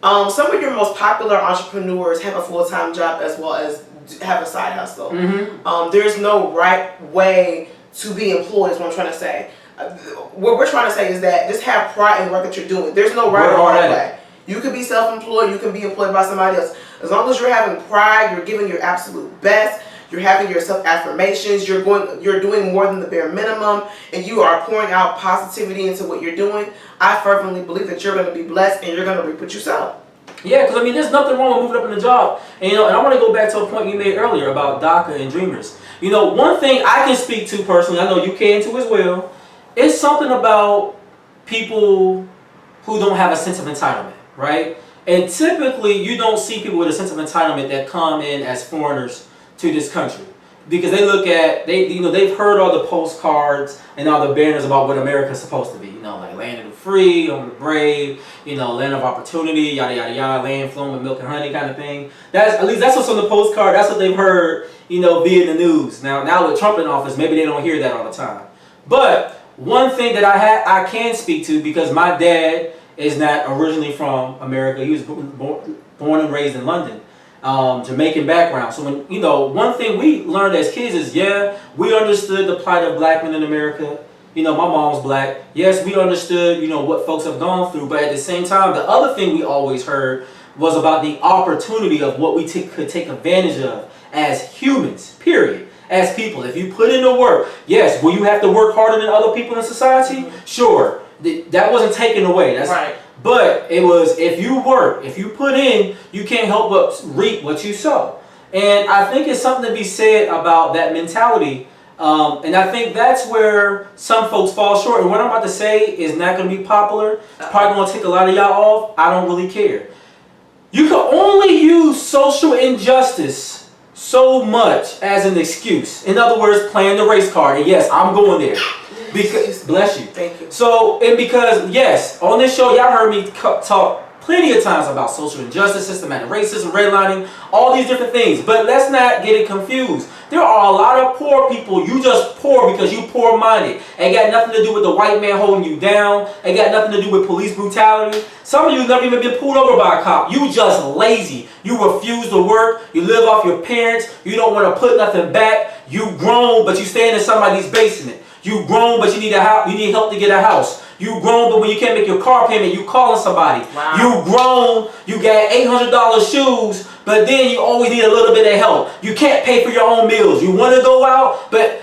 Some of your most popular entrepreneurs have a full-time job as well as have a side hustle. There's no right way to be employed is what I'm trying to say. What we're trying to say is that just have pride in the work that you're doing. There's no right or wrong way. You can be self-employed, you can be employed by somebody else. As long as you're having pride, you're giving your absolute best, you're having your self-affirmations, you're doing more than the bare minimum, and you are pouring out positivity into what you're doing, I fervently believe that you're going to be blessed and you're going to reap what you sow. Yeah, because I mean, there's nothing wrong with moving up in the job. And, you know, and I want to go back to a point you made earlier about DACA and Dreamers. You know, one thing I can speak to personally, I know you can too as well, is something about people who don't have a sense of entitlement. Right? And typically you don't see people with a sense of entitlement that come in as foreigners to this country. Because they look at, they've heard all the postcards and all the banners about what America's supposed to be. You know, like land of the free, home of the brave, you know, land of opportunity, yada yada yada, land flowing with milk and honey kind of thing. At least that's what's on the postcard, that's what they've heard, you know, via the news. Now with Trump in office, maybe they don't hear that all the time. But one thing that I can speak to, because my dad is not originally from America. He was born and raised in London, Jamaican background. So when, you know, one thing we learned as kids is, yeah, we understood the plight of black men in America. You know, my mom's black. Yes, we understood, you know, what folks have gone through. But at the same time, the other thing we always heard was about the opportunity of what we could take advantage of as humans, period. As people. If you put in the work, yes, will you have to work harder than other people in society? Sure. That wasn't taken away. That's right. But it was, if you work, if you put in, you can't help but reap what you sow. And I think it's something to be said about that mentality. And I think that's where some folks fall short. And what I'm about to say is not going to be popular. It's probably going to take a lot of y'all off. I don't really care. You can only use social injustice so much as an excuse. In other words, playing the race card. And yes, I'm going there. Because, bless you. Thank you. So, and because, yes, on this show, y'all heard me talk plenty of times about social injustice, systematic racism, redlining, all these different things. But let's not get it confused. There are a lot of poor people. You just poor because you poor-minded. Ain't got nothing to do with the white man holding you down. Ain't got nothing to do with police brutality. Some of you never even been pulled over by a cop. You just lazy. You refuse to work. You live off your parents. You don't want to put nothing back. You grown, but you staying in somebody's basement. You grown, but you need a house. You need help to get a house. You grown, but when you can't make your car payment, you calling somebody. Wow. You grown, you got $800 shoes, but then you always need a little bit of help. You can't pay for your own meals. You want to go out, but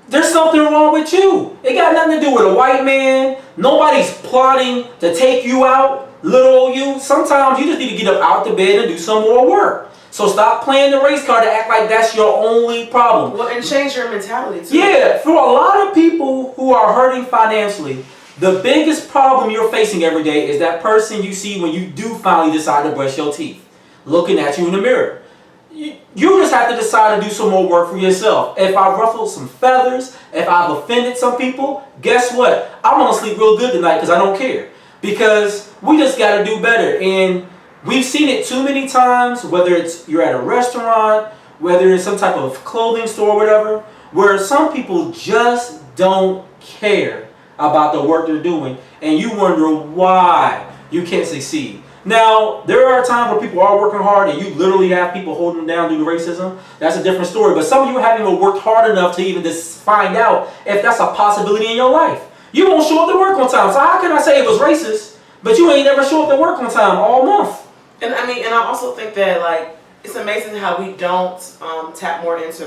there's something wrong with you. It got nothing to do with a white man. Nobody's plotting to take you out, little you. Sometimes you just need to get up out the bed and do some more work. So stop playing the race card to act like that's your only problem. Well, and change your mentality too. Yeah, for a lot of people who are hurting financially, the biggest problem you're facing every day is that person you see when you do finally decide to brush your teeth, looking at you in the mirror. You just have to decide to do some more work for yourself. If I've ruffled some feathers, if I've offended some people, guess what? I'm going to sleep real good tonight because I don't care. Because we just got to do better. And we've seen it too many times, whether it's you're at a restaurant, whether it's some type of clothing store or whatever, where some people just don't care about the work they're doing, and you wonder why you can't succeed. Now, there are times where people are working hard and you literally have people holding them down due to racism. That's a different story. But some of you haven't even worked hard enough to even just find out if that's a possibility in your life. You won't show up to work on time. So how can I say it was racist, but you ain't never show up to work on time all month? And I mean, and I also think that like it's amazing how we don't tap more into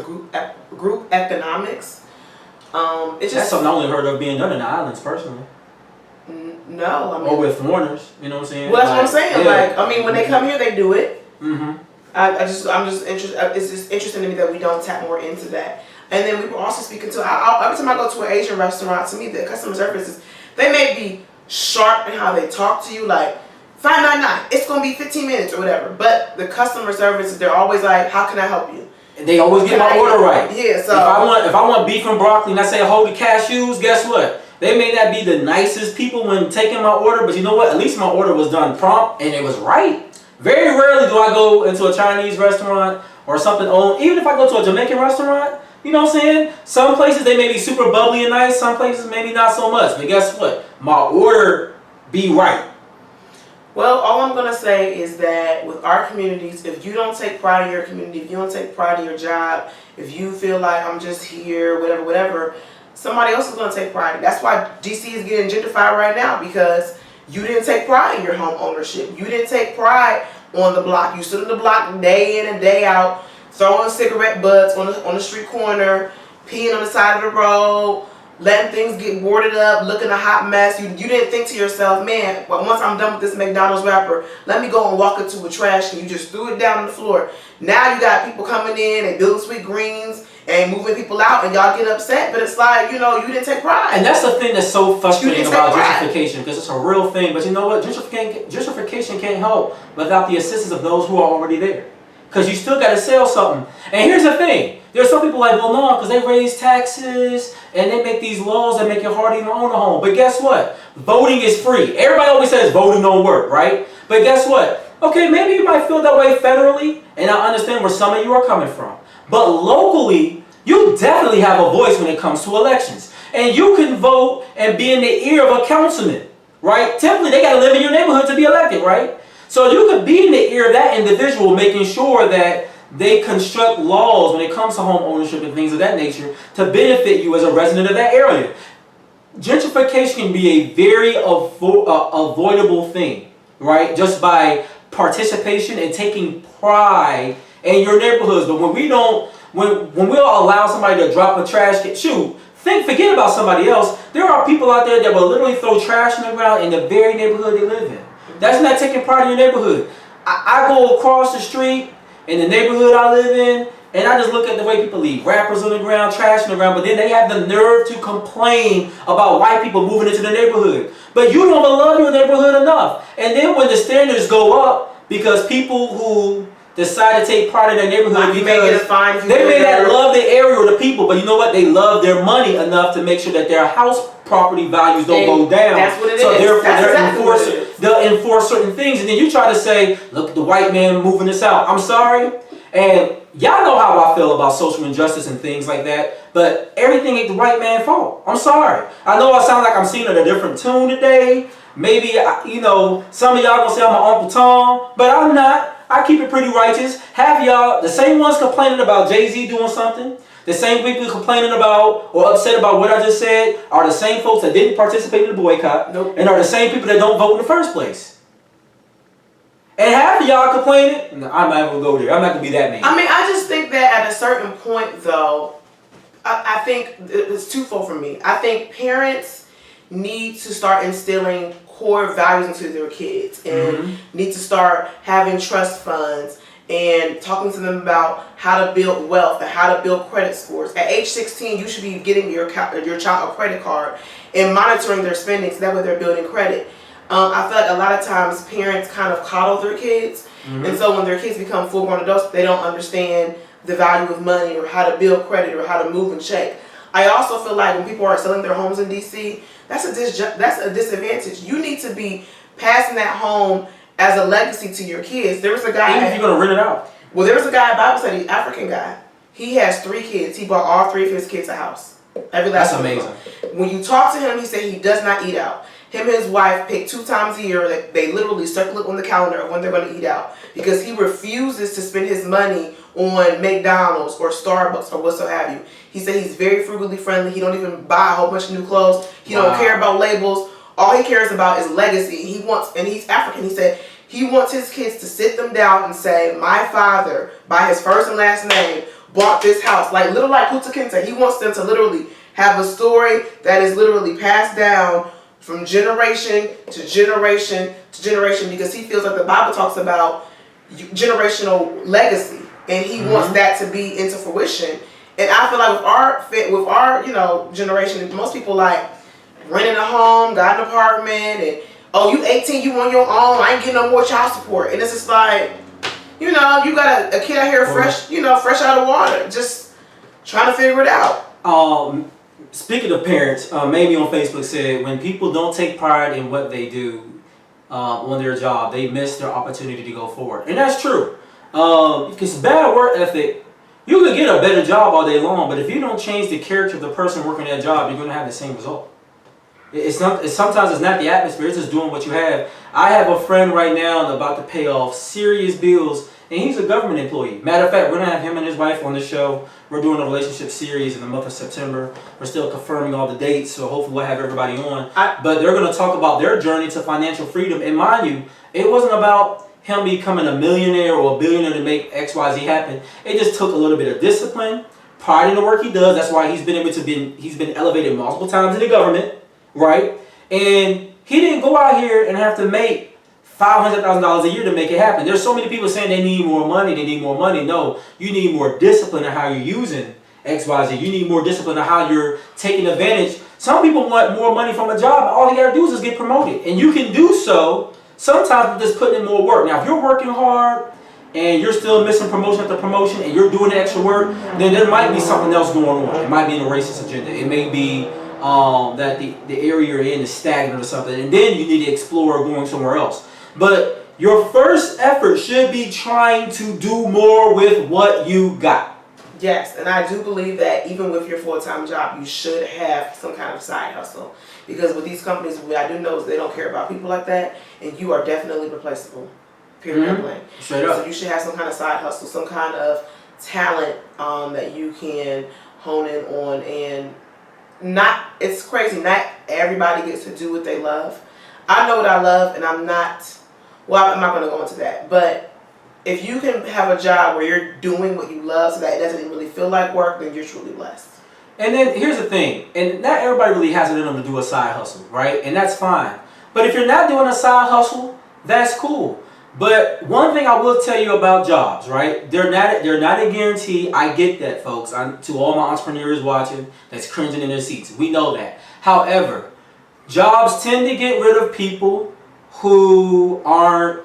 group economics. It's just That's something I only heard of being done in the islands personally. No, I mean, Or with foreigners, you know what I'm saying? well, that's what I'm saying. Yeah. Like, I mean, when they come here, they do it. Mm-hmm. I'm just interested. It's just interesting to me that we don't tap more into that. And then we were also speaking to. Every time I go to an Asian restaurant, to me, the customer services, they may be sharp in how they talk to you, like $5.99. It's gonna be 15 minutes or whatever. But the customer services, they're always like, "How can I help you?" And they always get my order right. Yeah. So if I want beef and broccoli and I say hold the cashews, guess what? They may not be the nicest people when taking my order, but you know what? At least my order was done prompt and it was right. Very rarely do I go into a Chinese restaurant or something owned. Even if I go to a Jamaican restaurant, you know what I'm saying? Some places they may be super bubbly and nice. Some places maybe not so much. But guess what? My order be right. well, all I'm gonna say is that with our communities, if you don't take pride in your community, if you don't take pride in your job, if you feel like I'm just here, whatever, somebody else is going to take pride. That's why DC is getting gentrified right now, because you didn't take pride in your home ownership. You didn't take pride on the block. You stood on the block day in and day out, throwing cigarette butts on the street corner, peeing on the side of the road, letting things get boarded up, looking a hot mess. You didn't think to yourself, man, well, once I'm done with this McDonald's wrapper, let me go and walk into a trash can. You just threw it down on the floor. Now you got people coming in and building sweet greens and moving people out, and y'all get upset, but it's like, you know, you didn't take pride. And that's the thing that's so frustrating about pride. gentrification, because it's a real thing. But you know what? Gentrification can't help without the assistance of those who are already there. Because you still got to sell something. And here's the thing. There's some people like, well, no, because they raise taxes and they make these laws that make it hard to even own a home. But guess what? Voting is free. Everybody always says voting don't work, right? But guess what? Okay, maybe you might feel that way federally, and I understand where some of you are coming from. But locally, you definitely have a voice when it comes to elections. And you can vote and be in the ear of a councilman, right? Typically, they got to live in your neighborhood to be elected, right? So you could be in the ear of that individual, making sure that they construct laws when it comes to home ownership and things of that nature to benefit you as a resident of that area. Gentrification can be a very avoidable thing, right? Just by participation and taking pride in your neighborhoods. But when we don't, when we'll allow somebody to drop a trash can, forget about somebody else. There are people out there that will literally throw trash in the ground in the very neighborhood they live in. That's not taking pride in your neighborhood. I go across the street in the neighborhood I live in, and I just look at the way people leave wrappers on the ground, trash on the ground, but then they have the nerve to complain about white people moving into the neighborhood. But you don't love your neighborhood enough. And then when the standards go up, because people who decide to take pride in their neighborhood, you may get a fine if you they may live not love the area or the people, but you know what? They love their money enough to make sure that their house property values don't go down. That's what it so is. Therefore, That's they'll enforce certain things, and then you try to say, look, the white man moving this out. I'm sorry. And y'all know how I feel about social injustice and things like that, but everything ain't the white man's fault. I'm sorry. I know I sound like I'm singing a different tune today. Maybe, you know, some of y'all gonna say I'm an Uncle Tom, but I'm not. I keep it pretty righteous. Have y'all, the same ones complaining about Jay-Z doing something, The same people complaining about or upset about what I just said are the same folks that didn't participate in the boycott, and are the same people that don't vote in the first place. And half of y'all complaining, I'm not going to go there. I'm not going to be that man. I mean, I just think that at a certain point, though, I think it's twofold for me. I think parents need to start instilling core values into their kids and need to start having trust funds and talking to them about how to build wealth and how to build credit scores. At age 16, you should be getting your child a credit card and monitoring their spending so that way they're building credit. I feel like a lot of times parents kind of coddle their kids, and so when their kids become full-grown adults, they don't understand the value of money or how to build credit or how to move and check. I also feel like when people are selling their homes in DC, that's a disadvantage. You need to be passing that home as a legacy to your kids. There was a guy. Even if you're gonna rent it out. Well, there was a guy at Bible study, African guy. He has 3 kids. He bought all 3 of his kids a house. Every last one. That's amazing. When you talk to him, he said he does not eat out. Him and his wife pick 2 times a year. They literally circle it on the calendar of when they're going to eat out because he refuses to spend his money on McDonald's or Starbucks or what so have you. He said he's very frugally friendly. He don't even buy a whole bunch of new clothes. He don't care about labels. All he cares about is legacy. He wants, and he's African. He said he wants his kids to sit them down and say, my father, by his first and last name, bought this house. Like little like Kuta Kinte. He wants them to literally have a story that is literally passed down from generation to generation to generation because he feels like the Bible talks about generational legacy and he wants that to be into fruition. And I feel like with our generation, most people like renting a home, got an apartment, and oh, you 18, you on your own, I ain't getting no more child support. And it's just like, you got a kid out here fresh out of water, just trying to figure it out. Speaking of parents, maybe on Facebook said when people don't take pride in what they do on their job, they miss their opportunity to go forward. And that's true. Because bad work ethic, you can get a better job all day long, but if you don't change the character of the person working that job, you're going to have the same result. Sometimes it's not the atmosphere, it's just doing what you have. I have a friend right now that's about to pay off serious bills, and he's a government employee. Matter of fact, we're going to have him and his wife on the show. We're doing a relationship series in the month of September. We're still confirming all the dates, so hopefully we'll have everybody on. But they're going to talk about their journey to financial freedom. And mind you, it wasn't about him becoming a millionaire or a billionaire to make XYZ happen. It just took a little bit of discipline, pride in the work he does. That's why he's been elevated multiple times in the government, right? And he didn't go out here and have to make $500,000 a year to make it happen. There's so many people saying they need more money, No, you need more discipline in how you're using XYZ. You need more discipline in how you're taking advantage. Some people want more money from a job. All you gotta do is just get promoted. And you can do so sometimes with just putting in more work. Now, if you're working hard and you're still missing promotion after promotion and you're doing the extra work, then there might be something else going on. It might be in a racist agenda. It may be that the area you're in is stagnant or something. And then you need to explore going somewhere else. But your first effort should be trying to do more with what you got. Yes, and I do believe that even with your full-time job, you should have some kind of side hustle. Because with these companies, what I do know is they don't care about people like that, and you are definitely replaceable. Period. Straight up. So you should have some kind of side hustle, some kind of talent that you can hone in on. And it's crazy, not everybody gets to do what they love. I know what I love, and I'm not going to go into that. But if you can have a job where you're doing what you love so that it doesn't really feel like work, then you're truly blessed. And then here's the thing, and not everybody really has it in them to do a side hustle, right? And that's fine. But if you're not doing a side hustle, that's cool. But one thing I will tell you about jobs, right? They're not a guarantee. I get that, folks. To all my entrepreneurs watching that's cringing in their seats, we know that. However, jobs tend to get rid of people who aren't,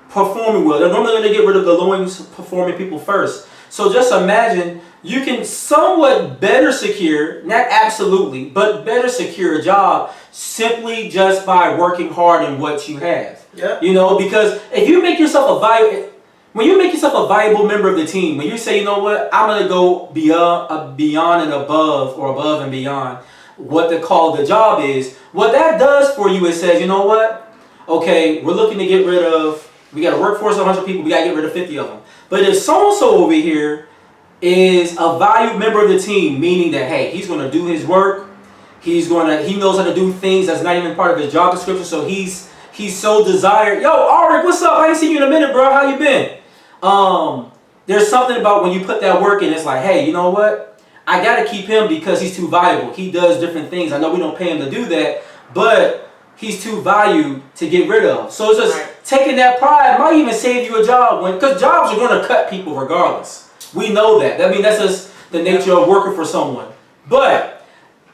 performing well. They're normally going to get rid of the lowest performing people first. So just imagine you can somewhat better secure, not absolutely, but better secure a job simply just by working hard in what you have. Yep. Because if you make yourself when you make yourself a valuable member of the team, when you say, you know what, I'm going to go beyond and above, or above and beyond what the call of the job is, what that does for you is says, you know what, okay, we're looking to get rid of, we got a workforce of 100 people, we got to get rid of 50 of them. But if so-and-so over here is a valued member of the team, meaning that hey, he's gonna do his work. He knows how to do things that's not even part of his job description. So he's so desired. Yo, Auric, what's up? I ain't seen you in a minute, bro. How you been? There's something about when you put that work in. It's like, hey, you know what? I gotta keep him because he's too valuable. He does different things. I know we don't pay him to do that, but he's too valued to get rid of. So it's just taking that pride might even save you a job because jobs are going to cut people regardless. We know that. I mean, that's just the nature of working for someone. But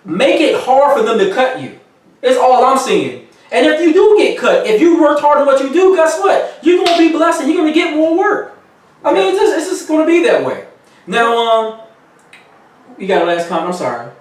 make it hard for them to cut you. That's all I'm saying. And if you do get cut, if you worked hard at what you do, guess what? You're going to be blessed and you're going to get more work. I mean, it's just going to be that way. Now, you got a last comment? I'm sorry.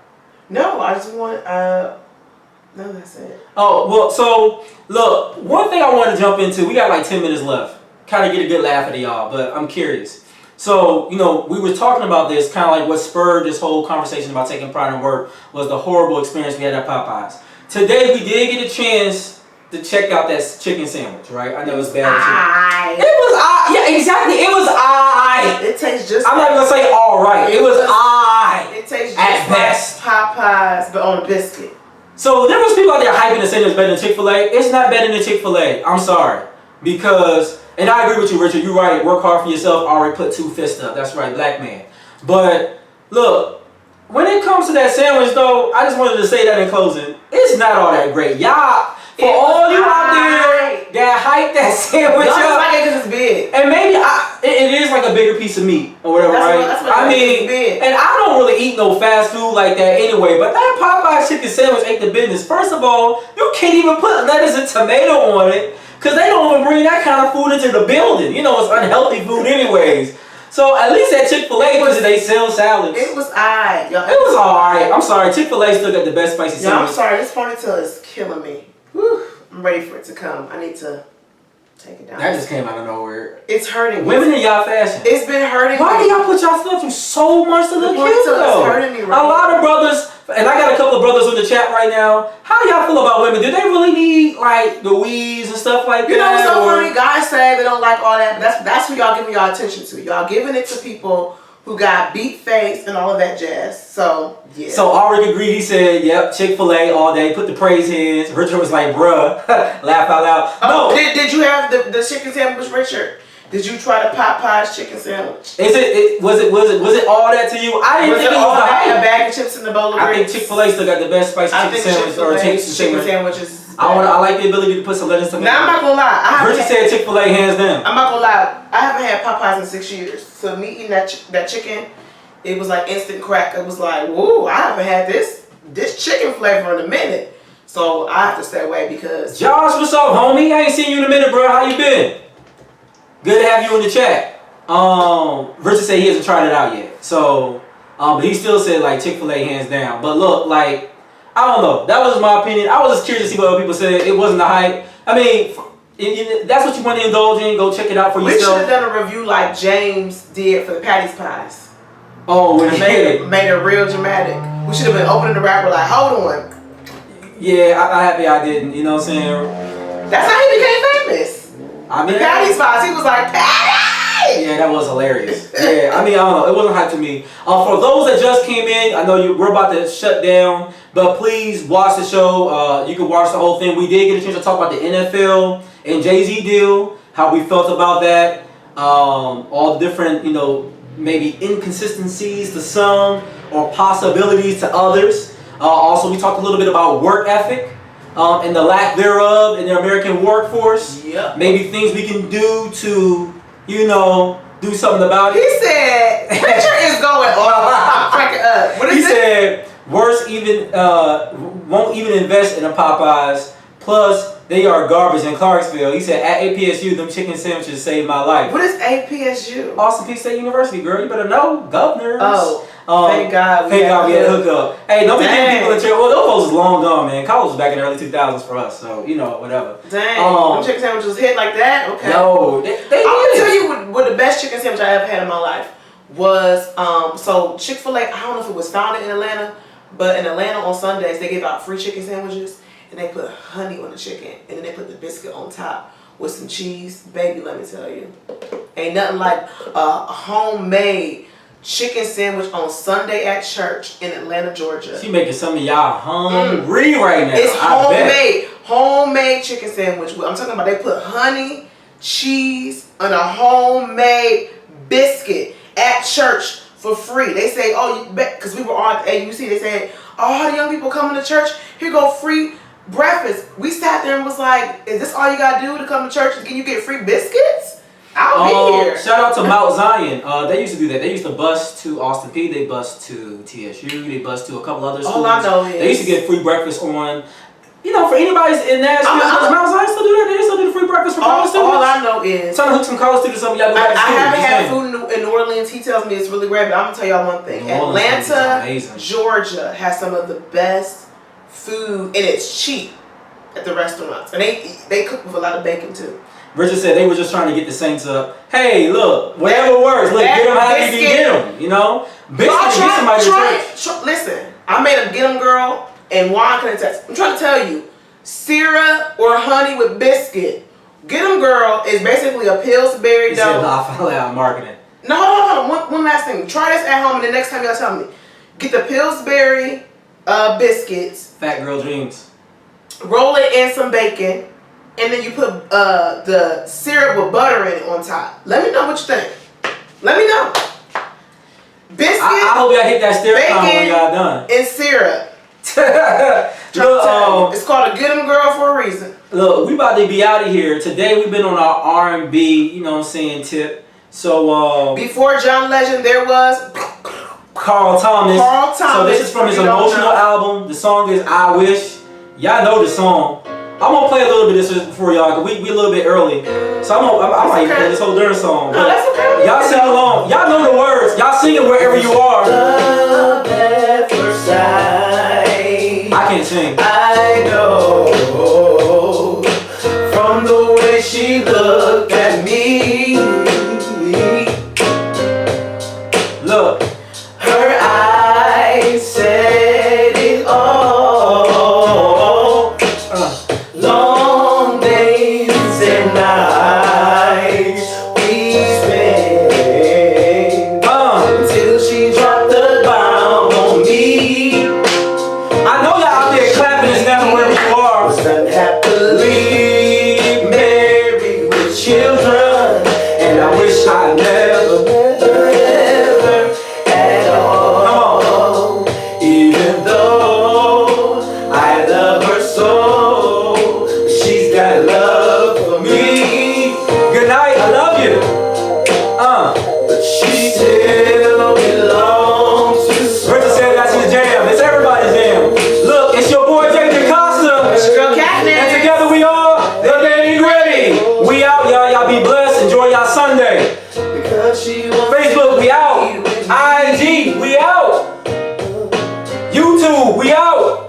No, I just want, no, that's it. Oh, well, so, look, one thing I want to jump into, we got like 10 minutes left. Kind of get a good laugh out of y'all, but I'm curious. So, you know, we were talking about this, kind of like what spurred this whole conversation about taking pride in work was the horrible experience we had at Popeyes. Today, we did get a chance to check out that chicken sandwich, right? I know it's bad. It was yeah, exactly. It was It tastes just I'm not even going to say all right. It was It tastes just at best. like Popeyes, but on a biscuit. So there was people out there hyping and saying it's better than Chick-fil-A. It's not better than Chick-fil-A. I'm sorry. Because, and I agree with you, Richard. You're right. Work hard for yourself. Already put 2 fists up. That's right, black man. But, look, when it comes to that sandwich, though, I just wanted to say that in closing. It's not all that great. Y'all, for all you out there that hype that sandwich Y'all up. like it because it's big. And maybe it is like a bigger piece of meat or whatever, That's what I mean, big. and I don't really eat no fast food like that anyway, but that Popeyes chicken sandwich ain't the business. First of all, you can't even put lettuce and tomato on it because they don't even bring that kind of food into the building. You know, it's unhealthy food anyways. So at least at Chick-fil-A, they sell salads. It was alright, y'all. It was alright. I'm sorry, Chick-fil-A still got the best spicy sandwich. I'm sorry, this ponytail is killing me. Whew. I'm ready for it to come. I need to take it down. That just came out of nowhere. It's hurting me. Women in y'all fashion. It's been hurting Why me. do y'all put y'all stuff through so much to look cute though? It's hurting me, right? A lot of brothers, and I got a couple of brothers in the chat right now. How y'all feel about women? Do they really need like the weaves and stuff like that? You know what's so funny? Guys say they don't like all that, but that's who y'all giving y'all attention to. Y'all giving it to people who got beat face and all of that jazz. So yeah. So Auric agreed. He said, "Yep, Chick-fil-A all day." Put the praise hands. Richard was like, "Bruh," laugh out loud. Oh, No. did you have the chicken sandwich, Richard? Did you try the Popeyes chicken sandwich? Was it all that to you? I didn't think it was all the that hype. a bag of chips in the bowl of I think grits? Chick-fil-A still got the best spicy chicken sandwich or chicken sandwiches. I like the ability to put some lettuce tomato. Now I'm not gonna lie. Richard said Chick-fil-A hands down. I'm not gonna lie. I haven't had Popeyes in 6 years. So me eating that chicken, it was like instant crack. It was like, whoa, I haven't had this chicken flavor in a minute. So I have to stay away because. Josh, what's up, homie? I ain't seen you in a minute, bro. How you been? Good to have you in the chat. Richard said he hasn't tried it out yet. So, but he still said like Chick-fil-A hands down. But look, like, I don't know. That was my opinion. I was just curious to see what other people said. It wasn't the hype. I mean, that's what you want to indulge in. Go check it out for yourself. We should have done a review like James did for the Patty's Pies. Oh, when he made it real dramatic. We should have been opening the rapper like, hold on. Yeah, I'm happy I didn't. You know what I'm saying? That's how he became famous. I mean, the Patty's Pies. He was like, Patty! Yeah, that was hilarious. Yeah, I mean, I don't know. It wasn't hype to me. For those that just came in, I know we're about to shut down, but please watch the show. You can watch the whole thing. We did get a chance to talk about the NFL and Jay-Z deal, how we felt about that, all the different, you know, maybe inconsistencies to some or possibilities to others. Also, we talked a little bit about work ethic and the lack thereof in the American workforce. Yep. Maybe things we can do to, you know, do something about it. He said, Richard is going on. Crack it up. What is he said, worse even, won't even invest in the Popeyes. Plus, they are garbage in Clarksville. He said, at APSU, them chicken sandwiches saved my life. What is APSU? Austin Peay State University, girl. You better know. Governors. Oh, thank God. Thank God we had a hookup. Hey, don't be giving people a chair. Well, those folks is long gone, man. College was back in the early 2000s for us, so, you know, whatever. Dang. Them chicken sandwiches hit like that? Okay. No, they I'm going to tell you what the best chicken sandwich I ever had in my life was, so Chick-fil-A, I don't know if it was founded in Atlanta, but in Atlanta on Sundays, they give out free chicken sandwiches. And they put honey on the chicken, and then they put the biscuit on top with some cheese. Baby, let me tell you, ain't nothing like a homemade chicken sandwich on Sunday at church in Atlanta, Georgia. She making some of y'all hungry right now. It's I homemade chicken sandwich. I'm talking about they put honey, cheese, and a homemade biscuit at church for free. They say, oh, because we were all at AUC, they said, all the young people coming to church, here go free breakfast. We sat there and was like, is this all you gotta do to come to church? Can you get free biscuits? I'll be here. Shout out to Mount Zion. They used to do that. They used to bus to Austin P. They bus to TSU. They bus to a couple other schools. All I know is they used to get free breakfast on. You know, for anybody's in Nashville, does Mount Zion still do that? They still do the free breakfast for college students. All I know is trying to hook some college students up. Y'all go back to school. I haven't had food in New Orleans. He tells me it's really great, but I'm gonna tell y'all one thing. Atlanta, Georgia has some of the best food, and it's cheap at the restaurants, and they cook with a lot of bacon too. Richard said they were just trying to get the Saints up. Hey, look, whatever works. Look, get them how you can get them. You know, biscuit, get somebody to church. Listen, I made a get them girl, and Juan can attest. I'm trying to tell you, syrup or honey with biscuit. Get them girl is basically a Pillsbury dough. He said, I fell out marketing. No, hold on. One last thing. Try this at home, and the next time y'all tell me, get the Pillsbury biscuits. Fat girl dreams. Roll it in some bacon. And then you put the syrup with butter in it on top. Let me know what you think. Let me know. Biscuit. I hope y'all hit that stereotype when y'all done. And syrup. Look, it's called a Get 'em Girl for a reason. Look, we about to be out of here. Today we've been on our R&B, you know what I'm saying, tip. So before John Legend, there was Carl Thomas. So this is from his emotional album. The song is I Wish. Y'all know the song. I'm gonna play a little bit of this for y'all because we a little bit early. So I might even play this whole during song. No, that's okay. Y'all sing along. Y'all know the words. Y'all sing it wherever you are. Love at first sight. I can't sing. I know from the way she looked at me. Look. Her eyes said it all. Long days and nights we spent until she dropped the bomb on me. I know y'all out there clapping this down wherever you are. Was unhappily married with children, and I wish I never at all. Come on. Even though I love her so, she's got love for me. Good night. I love you. But she still belongs to Richard said that's his jam. It's everybody's jam. Look, it's your boy J.J. Costa. It's your girl Catnip. And together we are the Gang Ready. We out, y'all. Y'all be blessed. Enjoy y'all Sunday. because she wants Facebook, we out. IG, we out. YouTube, we out.